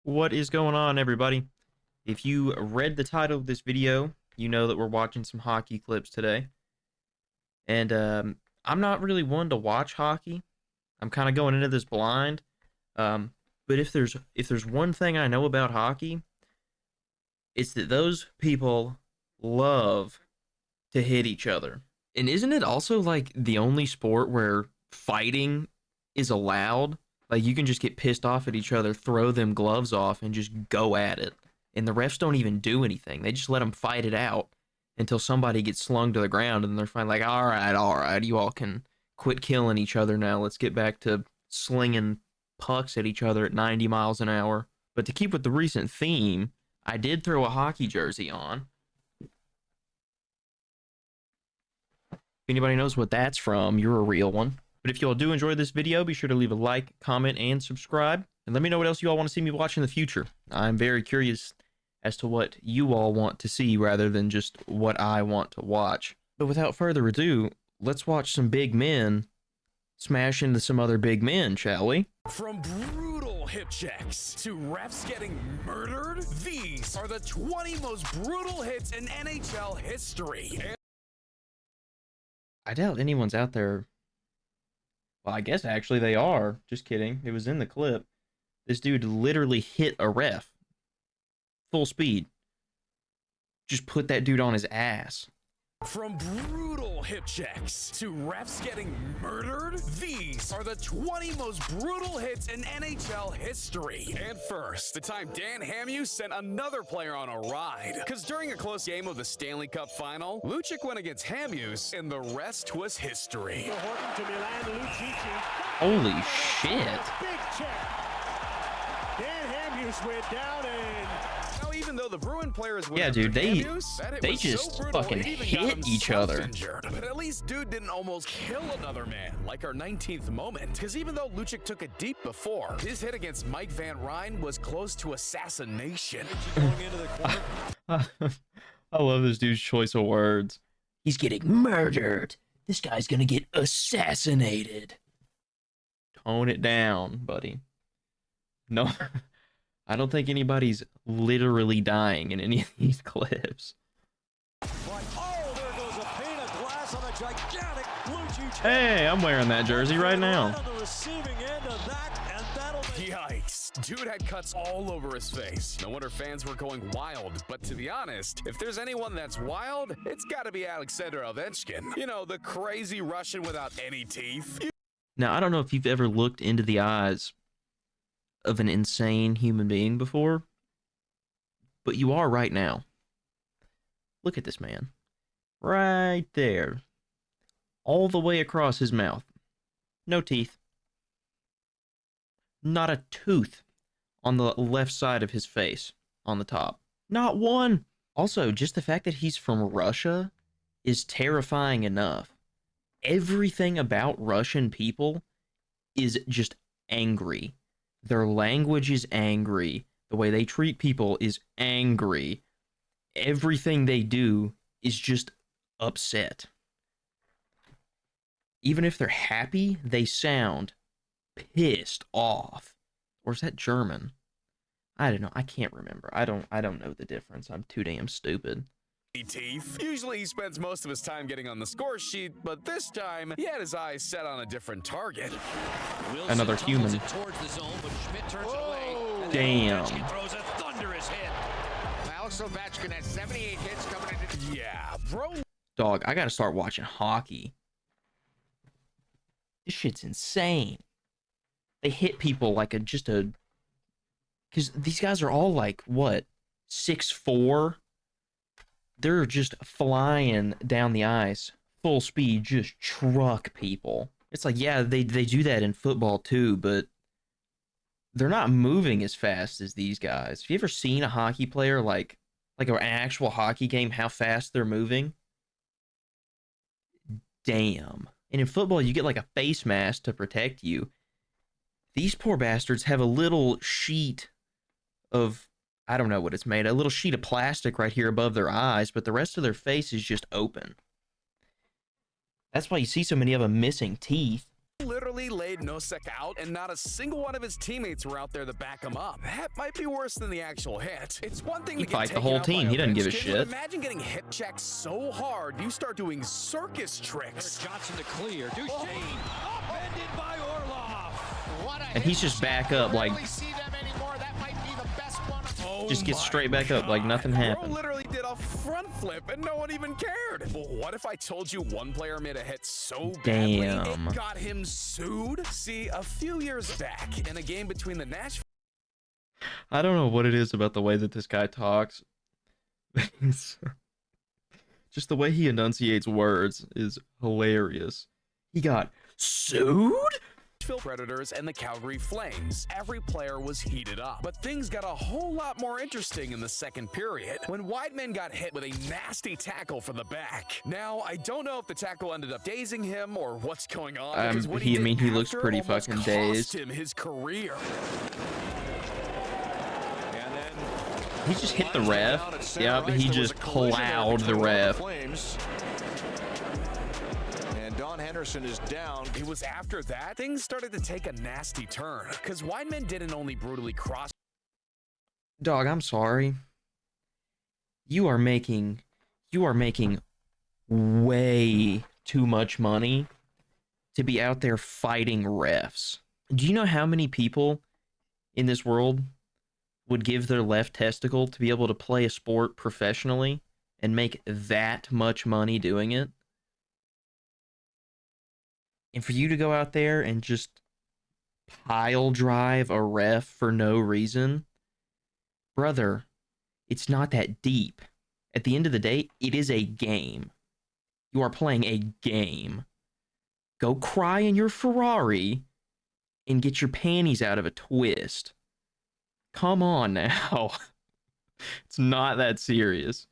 What is going on, everybody? If you read the title of this video, you know that we're watching some hockey clips today. And I'm not really one to watch hockey. I'm kind of going into this blind. Um, but if there's one thing I know about hockey, it's that those people love to hit each other. And isn't it also like the only sport where fighting is allowed? Like you can just get pissed off at each other, throw them gloves off, and just go at it. And the refs don't even do anything. They just let them fight it out until somebody gets slung to the ground, and they're finally like, all right, you all can quit killing each other now. Let's get back to slinging pucks at each other at 90 miles an hour. But to keep with the recent theme, I did throw a hockey jersey on. If anybody knows what that's from, you're a real one. But if you all do enjoy this video, be sure to leave a like, comment, and subscribe. And let me know what else you all want to see me watch in the future. I'm very curious as to what you all want to see rather than just what I want to watch. But without further ado, let's watch some big men smash into some other big men, shall we? From brutal hip checks to refs getting murdered, these are the 20 most brutal hits in NHL history. I doubt anyone's out there. Well, I guess actually they are. Just kidding. It was in the clip. This dude literally hit a ref. Full speed. Just put that dude on his ass. From brutal hip checks to refs getting murdered, these are the 20 most brutal hits in NHL history. And first, the time Dan Hamhuis sent another player on a ride. Because during a close game of the Stanley Cup Final, Lucic went against Hamhuis, and the rest was history. Holy shit. Big check. Dan Hamhuis went down and... Now, even though the Bruin players Yeah, dude, they just fucking hit each other. Injured. But at least dude didn't almost kill another man, like our 19th moment. Because even though Lucic took it deep before, his hit against Mike Van Ryn was close to assassination. I love this dude's choice of words. He's getting murdered. This guy's gonna get assassinated. Tone it down, buddy. No, I don't think anybody's literally dying in any of these clips. Hey, I'm wearing that jersey right now. Yikes. Dude had cuts all over his face. No wonder fans were going wild. But to be honest, if there's anyone that's wild, it's gotta be Alexander Ovechkin. You know, the crazy Russian without any teeth. Now, I don't know if you've ever looked into the eyes of an insane human being before, but you are right now. Look at this man. Right there. All the way across his mouth. No teeth. Not a tooth on the left side of his face, on the top. Not one. Also, just the fact that he's from Russia is terrifying enough. Everything about Russian people is just angry. Their language is angry. The way they treat people is angry. Everything they do is just upset. Even if they're happy, they sound pissed off. Or is that German? I don't know. I can't remember. I don't know the difference. I'm too damn stupid. Teeth. Usually he spends most of his time getting on the score sheet, but this time he had his eyes set on a different target. Another human. Damn. Throws a thunderous hit. Alex Ovechkin has 78 hits coming into. Yeah, bro. Dog, I gotta start watching hockey. This shit's insane. They hit people like because these guys are all like, what, 6'4"? They're just flying down the ice, full speed, just truck people. It's like, yeah, they do that in football too, but they're not moving as fast as these guys. Have you ever seen a hockey player, like an actual hockey game, how fast they're moving? Damn. And in football, you get like a face mask to protect you. These poor bastards have a little sheet of, I don't know what it's made, a little sheet of plastic right here above their eyes, but the rest of their face is just open. That's why you see so many of them missing teeth. literally laid Nosek out, and not a single one of his teammates were out there to back him up. That might be worse than the actual hit. It's one thing He to get fight the taken whole out by team. He doesn't give a Ovechkin, shit. but imagine getting hip checked so hard you start doing circus tricks. Johnson to clear. Duchesne upended by Orlov. What a And he's just back up like, Rarely see them anymore. That might be the best one. just gets my straight back up like nothing Bro happened. literally did a front flip and no one even cared. Well, what if I told you one player made a hit so badly Damn. it got him sued? See, a few years back in a game between the Nashville I don't know what it is about the way that this guy talks. Just the way he enunciates words is hilarious. He got sued? Predators and the Calgary Flames. Every player was heated up, but things got a whole lot more interesting in the second period when Wideman got hit with a nasty tackle from the back. Now, I don't know if the tackle ended up dazing him or what's going on. Because what he did looks after pretty almost fucking cost dazed. him his career. And then He just hit the ref. Yep, he just plowed the ref. And Don Henderson is down. It was after that things started to take a nasty turn because Wideman didn't only brutally cross. Dog, I'm sorry. You are making way too much money to be out there fighting refs. Do you know how many people in this world would give their left testicle to be able to play a sport professionally and make that much money doing it? And for you to go out there and just pile drive a ref for no reason, brother, it's not that deep. At the end of the day, it is a game. You are playing a game. Go cry in your Ferrari and get your panties out of a twist. Come on now. It's not that serious.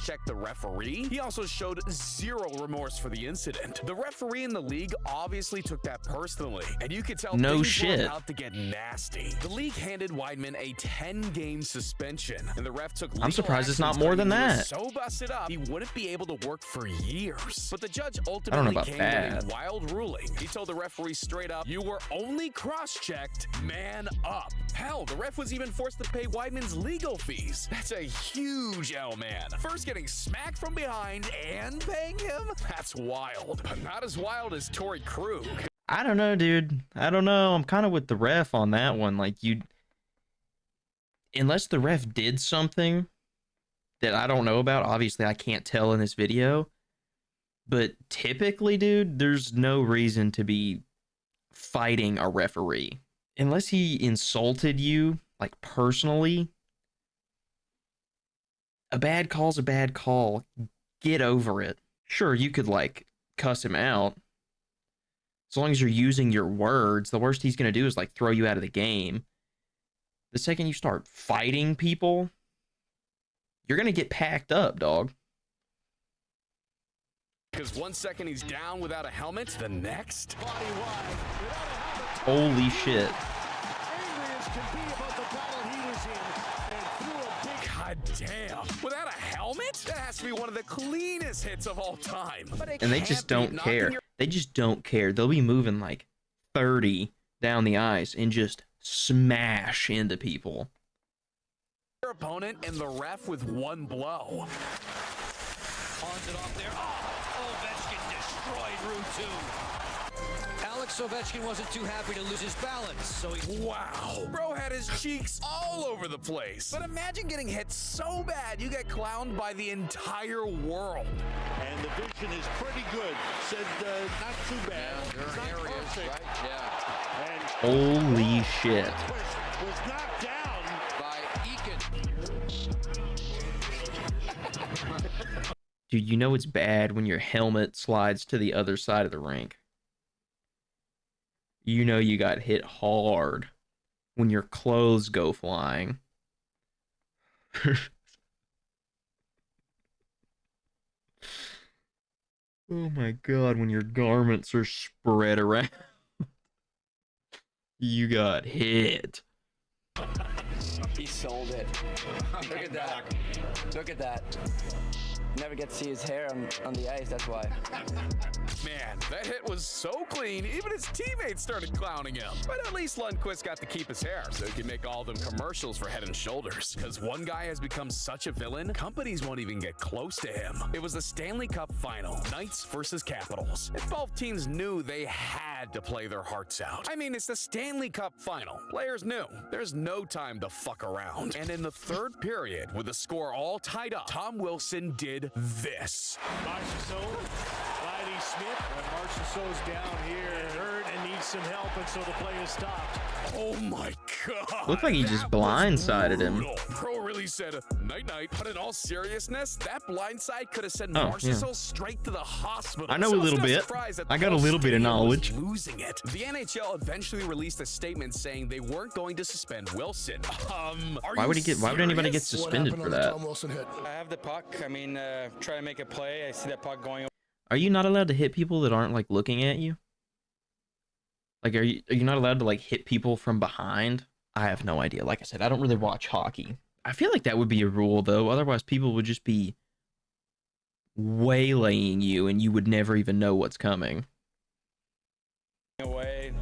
Check the referee. He also showed zero remorse for the incident. The referee in the league obviously took that personally, and you could tell No things shit. were about to get nasty. The league handed Wideman a 10-game suspension, and the ref took. I'm legal surprised it's not actions more than claiming he that. was so busted up, he wouldn't be able to work for years. But the judge know ultimately about came that. with a wild ruling. He told the referee straight up, "You were only cross-checked. Man up." Hell, the ref was even forced to pay Wideman's legal fees. That's a huge L, man. First getting smacked from behind and paying him? That's wild. But not as wild as Torrey Krug. I don't know, dude. I don't know. I'm kind of with the ref on that one. Like, unless the ref did something that I don't know about, obviously I can't tell in this video. But typically, dude, there's no reason to be fighting a referee. Unless he insulted you, like, personally. A bad call's a bad call. Get over it. Sure, you could, like, cuss him out. As long as you're using your words, the worst he's going to do is, like, throw you out of the game. The second you start fighting people, you're going to get packed up, dog. Because 1 second he's down without a helmet, the next. Holy shit. God damn. Without a helmet? That has to be one of the cleanest hits of all time. But it And they can't just be. don't Knocking care. They just don't care. They'll be moving like 30 down the ice and just smash into people. Your opponent and the ref with one blow. Pawns it off there. Oh, Ovechkin destroyed Route 2. Alex Ovechkin wasn't too happy to lose his balance, so he... Wow. Bro had his cheeks all over the place. But imagine getting hit so bad you get clowned by the entire world. And the vision is pretty good. Said not too bad. It's not perfect. Right? Yeah. And Holy shit. was knocked down. By Eakin. Dude, you know it's bad when your helmet slides to the other side of the rink. You know you got hit hard when your clothes go flying. Oh my god, when your garments are spread around. You got hit. He sold it. Look at that. Look at that. Never get to see his hair on the ice, that's why. Man, that hit was so clean, even his teammates started clowning him. But at least Lundqvist got to keep his hair, so he can make all them commercials for Head and Shoulders. Because one guy has become such a villain, companies won't even get close to him. It was the Stanley Cup Final, Knights versus Capitals. And both teams knew they had to play their hearts out. I mean, it's the Stanley Cup Final. Players knew there's no time to fuck around. And in the third period, with the score all tied up, Tom Wilson did this. Marchessault, Vladdy Smith. Marchessault's down here, hurt and needs some help, and so the play is stopped. Oh my god. Looked like he just blindsided him. Pro really said night-night, but in all seriousness, that blindside could have sent Oh, Marchessault straight to the hospital. I know So a it's little no bit. surprise that I the got a whole little bit of stadium was knowledge. Losing it. The NHL eventually released a statement saying they weren't going to suspend Wilson. Why would anybody get suspended for that? I have the puck. I mean, try to make a play. I see that puck going. Are you not allowed to hit people that aren't like looking at you? Like, are you not allowed to like hit people from behind? I have no idea. Like I said, I don't really watch hockey. I feel like that would be a rule though. Otherwise, people would just be waylaying you, and you would never even know what's coming. Away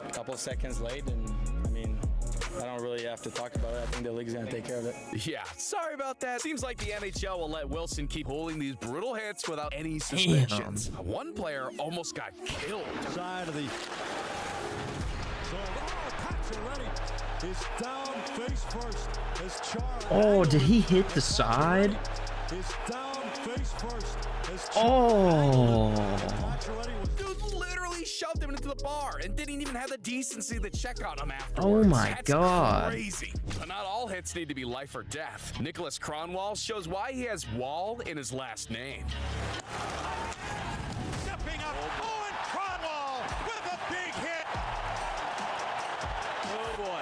a couple of seconds late, and I mean, I don't really have to talk about it. I think the league's gonna take care of it. Yeah, sorry about that. Seems like the NHL will let Wilson keep pulling these brutal hits without any suspensions. One player almost got killed. Side of the Pacioretty is down face first as Charles. Oh, did he hit the side? Is down face first as Oh. Dude literally shoved him into the bar and didn't even have the decency to check on him afterwards. Oh my That's God. Crazy. But not all hits need to be life or death. Nicholas Kronwall shows why he has Wall in his last name. Stepping up, Owen Cronwall with a big hit. Oh boy.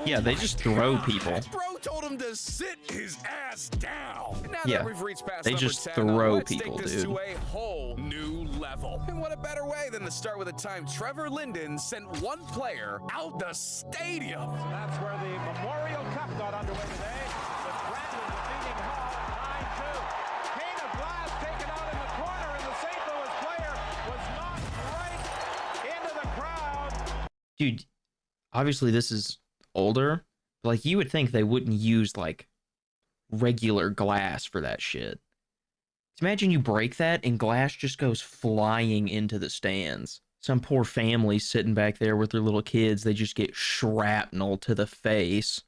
Yeah, they just throw people. Bro told him to sit his ass down. Now Yeah, that we've reached past they number just 10, throw let's people, take this dude. to a whole new level. And what a better way than to start with a time Trevor Linden sent one player out the stadium. That's where the Memorial Cup got underway today. With Brandon defeating Hall 9-2. Pane of glass taken out in the corner, and the St. Louis player was knocked right into the crowd. Dude, obviously this is older, but like you would think they wouldn't use like regular glass for that shit. Imagine you break that and glass just goes flying into the stands. Some poor family sitting back there with their little kids, they just get shrapnel to the face.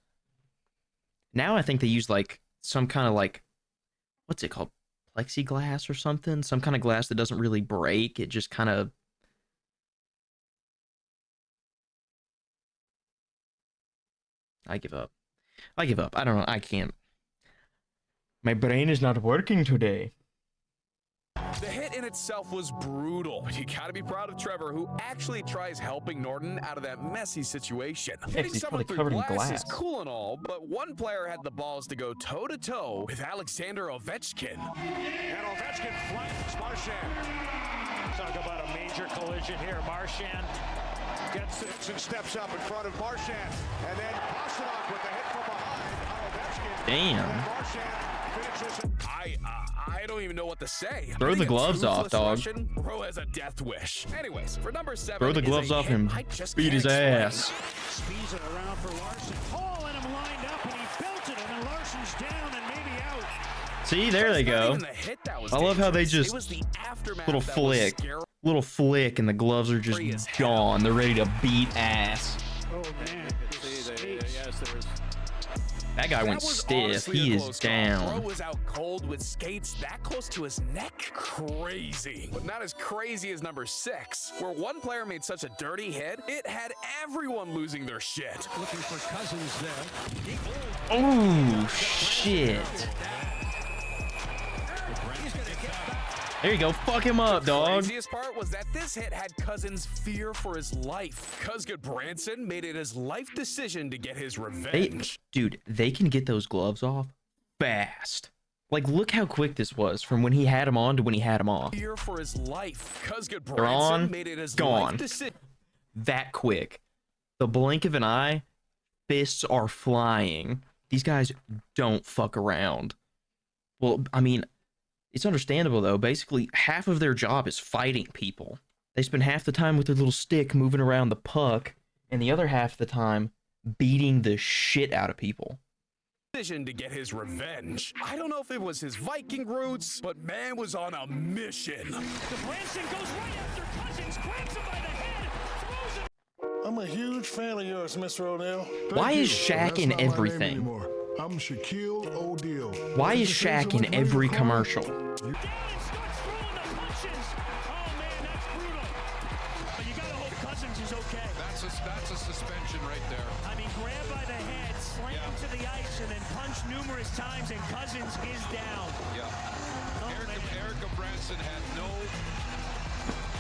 Now I think they use like some kind of like, what's it called? Plexiglass or something? Some kind of glass that doesn't really break. It just kind of... I give up. I give up. I don't know. I can't. My brain is not working today. The hit in itself was brutal, but you gotta be proud of Trevor, who actually tries helping Norton out of that messy situation. Hitting he's someone probably through covered in glass is glass. cool and all, but one player had the balls to go toe-to-toe with Alexander Ovechkin. And Ovechkin flanks Marchand. Talk about a major collision here. Marchand gets it and steps up in front of Marchand. And then Pastrnak with the hit from behind on Ovechkin. Damn. And Marchand finishes it. I don't even know what to say. Throw the Being a gloves off, toothless dog. Russian, bro has a death wish. Anyways, for number 7, Throw the is gloves a off hit him. I just Beat can't his explain. ass. Speeds it around for Larson. Hall and him lined up, and he built it, and then Larson's down and maybe out. See, there they It's not go. even the hit that was I love how they dangerous. just- It was the aftermath Little that was flick. scary. Little flick and the gloves are just Free as hell. gone. They're ready to beat ass. Oh, man. Yes, there was. That guy That went was stiff. honestly He a is close call. Bro down. was out cold with skates that close to his neck. Crazy. But not as crazy as number 6, where one player made such a dirty hit, it had everyone losing their shit. Looking for Cousins there. Oh, shit. There you go. Fuck him up, The dog. craziest part was that this hit had Cousins' fear for his life. Cuz Branson made it his life decision to get his revenge. Dude, they can get those gloves off fast. Like, look how quick this was from when he had him on to when he had him off. Fear for his life. Cuz They're Branson on, made it his gone. life decision. That quick. The blink of an eye, fists are flying. These guys don't fuck around. Well, I mean, it's understandable though. Basically, half of their job is fighting people. They spend half the time with their little stick moving around the puck, and the other half of the time beating the shit out of people. Decision to get his revenge. I don't know if it was his Viking roots, but man was on a mission. Branson goes right after Cousins, grabs him by the head, throws him. I'm a huge fan of yours, Mr. O'Neal. Why is Shaq in everything? I'm Shaquille O'Neal. Why is Shaq in every commercial? Down and starts throwing the punches. Oh man, that's brutal. But you gotta hope Cousins is okay. That's a suspension right there. I mean, grab by the head, slam him to the ice, and then punch numerous times, and Cousins is down. Yeah. Oh, Erica Branson had no.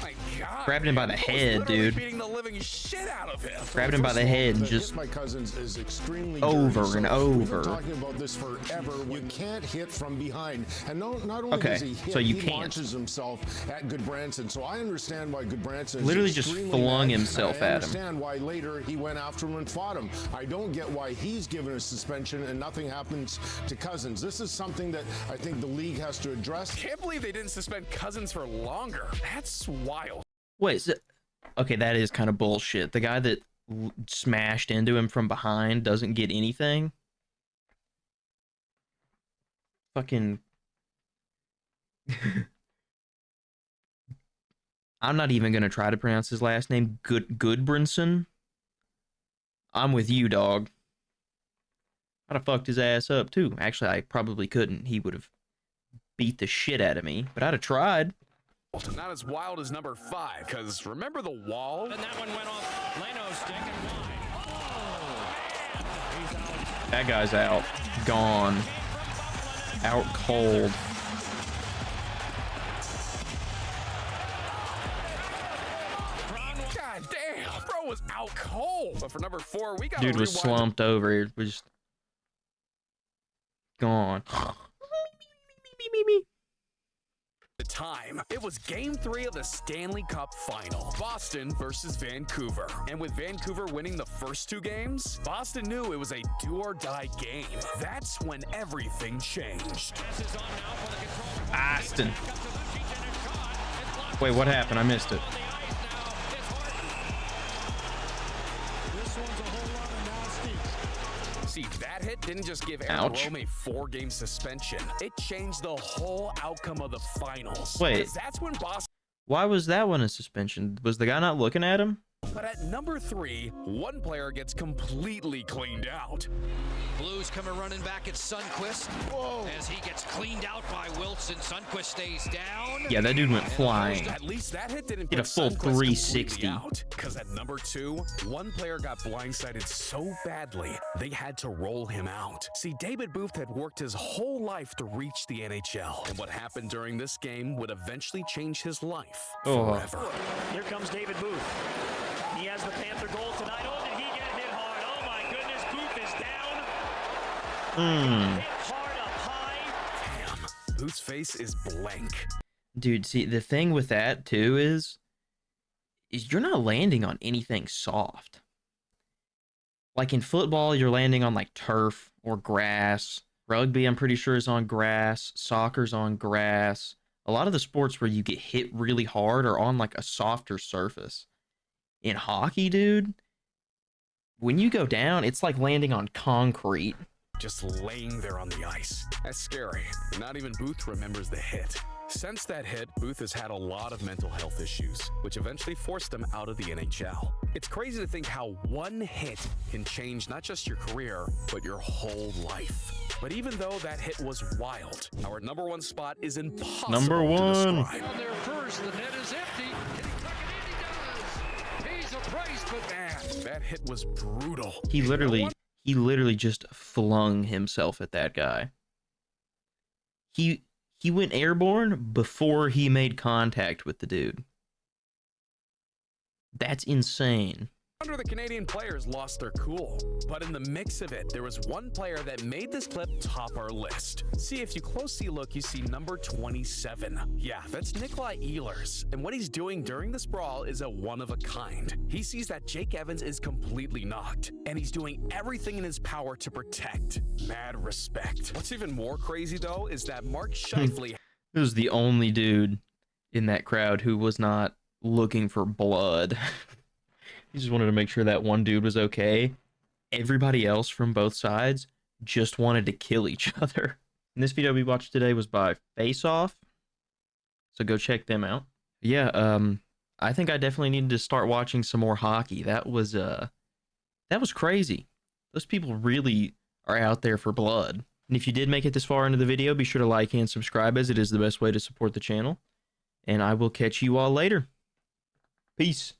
My God, Grabbing him by the man, head, was literally dude. Beating the living shit out of him. Grabbing him by the head and just my cousins is extremely over dirty, and so we've been over. talking about this forever. You can't hit from behind, and not only Okay, does he hit, so you he can't. launches himself at Goodbranson. So I understand why Goodbranson Literally is just extremely flung mad. himself I at him. understand why later he went after him and fought him. I don't get why he's given a suspension and nothing happens to Cousins. This is something that I think the league has to address. Can't believe they didn't suspend Cousins for longer. That's wild. Wait, so, okay, that is kind of bullshit. The guy that smashed into him from behind doesn't get anything. Fucking. I'm not even gonna try to pronounce his last name. Goodbranson. I'm with you, dog. I'd have fucked his ass up too. Actually, I probably couldn't. He would have beat the shit out of me, but I'd have tried. Not as wild as number 5, because remember the wall? And that one went off Leno's stick and wide. Oh, man. He's out. That guy's out. Gone. Out cold. God damn, bro was out cold. But for number 4, we got Dude was slumped over. It was gone. the time. It was game 3 of the Stanley Cup final. Boston versus Vancouver. And with Vancouver winning the first 2 games, Boston knew it was a do-or-die game. That's when everything changed. Aston. Wait, what happened? I missed it. See, that hit didn't just give Aaron Ouch. Rome a 4-game suspension. It changed the whole outcome of the finals. Wait. 'Cause that's when Boston. Why was that one a suspension? Was the guy not looking at him? But at number 3, one player gets completely cleaned out. Blues coming running back at Sundqvist. As he gets cleaned out by Wilson. Sundqvist stays down. Yeah, that dude went flying. At least that hit didn't Did a put full Sundqvist 360. completely out. Because at number 2, one player got blindsided so badly, they had to roll him out. See, David Booth had worked his whole life to reach the NHL. And what happened during this game would eventually change his life Oh. forever. Here comes David Booth. He has the Panther goal tonight. Oh, did he get hit hard? Oh my goodness, Booth is down. Hit hard up high. Damn, Booth's face is blank. Dude, see, the thing with that too is you're not landing on anything soft. Like in football, you're landing on like turf or grass. Rugby, I'm pretty sure, is on grass. Soccer's on grass. A lot of the sports where you get hit really hard are on like a softer surface. In hockey, dude, when you go down, it's like landing on concrete. Just laying there on the ice. That's scary. Not even Booth remembers the hit. Since that hit, Booth has had a lot of mental health issues, which eventually forced him out of the NHL. It's crazy to think how one hit can change not just your career, but your whole life. But even though that hit was wild, our number 1 spot is impossible Number to 1. describe. On there first, the net is empty. Can he tuck it in? He does. He's a brace, but Man, that hit was brutal. He literally just flung himself at that guy. He went airborne before he made contact with the dude. That's insane. wonder the Canadian players lost their cool. But in the mix of it, there was one player that made this clip top our list. See, if you closely look, you see number 27. Yeah, that's Nikolai Ehlers. And what he's doing during this brawl is a one of a kind. He sees that Jake Evans is completely knocked, and he's doing everything in his power to protect. Mad respect. What's even more crazy, though, is that Mark Scheifele He was the only dude in that crowd who was not looking for blood. He just wanted to make sure that one dude was okay. Everybody else from both sides just wanted to kill each other. And this video we watched today was by Face Off, so go check them out. Yeah, I think I definitely needed to start watching some more hockey. That was crazy. Those people really are out there for blood. And if you did make it this far into the video, be sure to like and subscribe, as it is the best way to support the channel. And I will catch you all later. Peace.